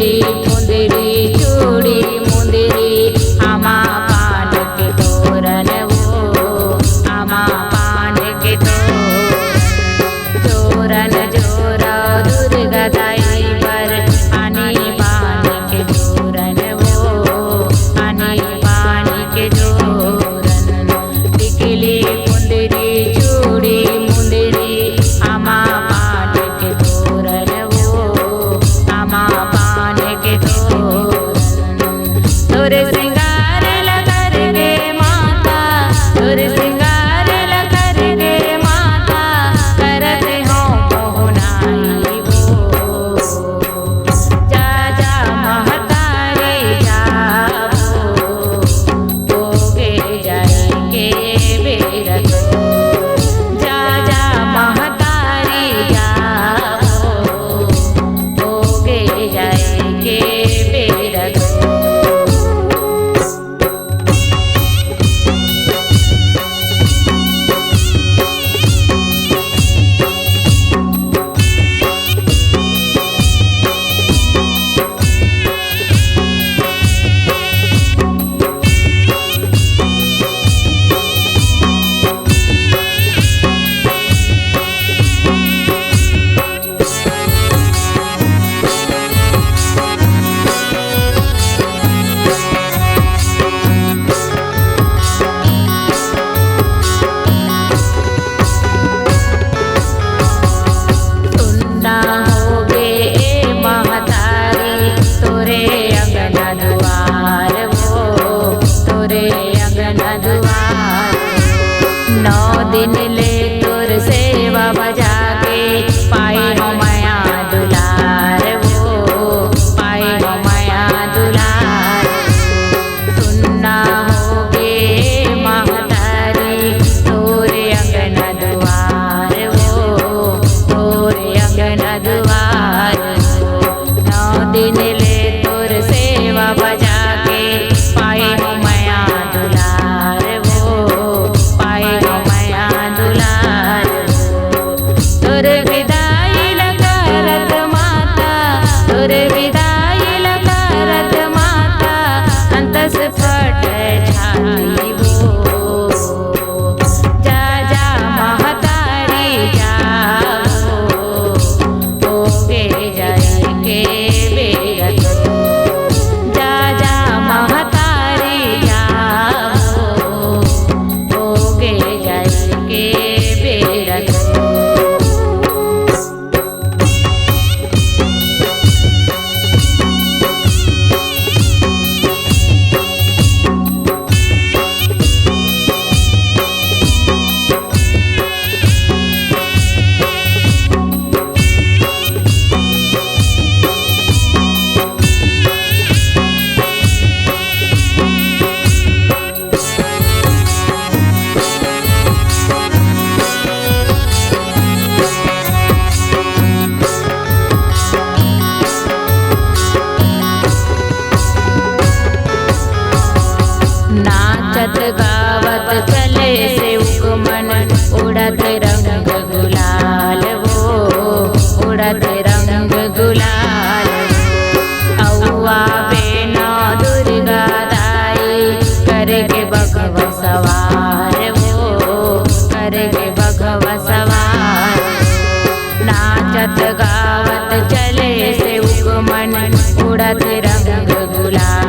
फुंदरी चूड़ी मुंदरी आमा पान के तोरण वो आमा पान के तोरण जोरा दुर्गा दाई पर आनी पान के तोरण वो आनी पान के तोरण टिकली फुंदरी चूड़ी मुंदरी आमा पान के तोरण वो आमा पान के तोरण तोरे श्रृंगार लकर के माता तोरे श्रृंगार लकर के माता करत हो पहुनाई वो जा जा महतारी जाबो होगे जाए के बेरा जा जा महतारी जाबो होगे जाए के बेरा सुनना होगे ए महतारी तोरे अंगना दुआर वो तोरे अंगना दुआर 9 दिन ले तोर सेवा बजा के पाई हो माया दुलार वो पाई हो माया दुलार सुनना होगे महतारी तोरे अंगना दुआर वो तोरे अंगना दुआर 9 दिन ले तोर सेवा बजा के पाई हो माया दुलार वो पाई हो माया दुलार तोर विदाई लकारत माता तोर विदाई लकारत माता अंतस फट छाती वो जा जा महतारी जाबो होगे जाए के बेरा जा जा महतारी जाबो होगे जाए के बेरा नाचत गावत चले से उकमन उड़त रंग गुलाल वो उड़त रंग गुलाल औवा बेना दुर्गा दाई करके बघवा सवार वो करके बघवा सवार नाचत गावत चले से उकमन उड़त रंग गुलाल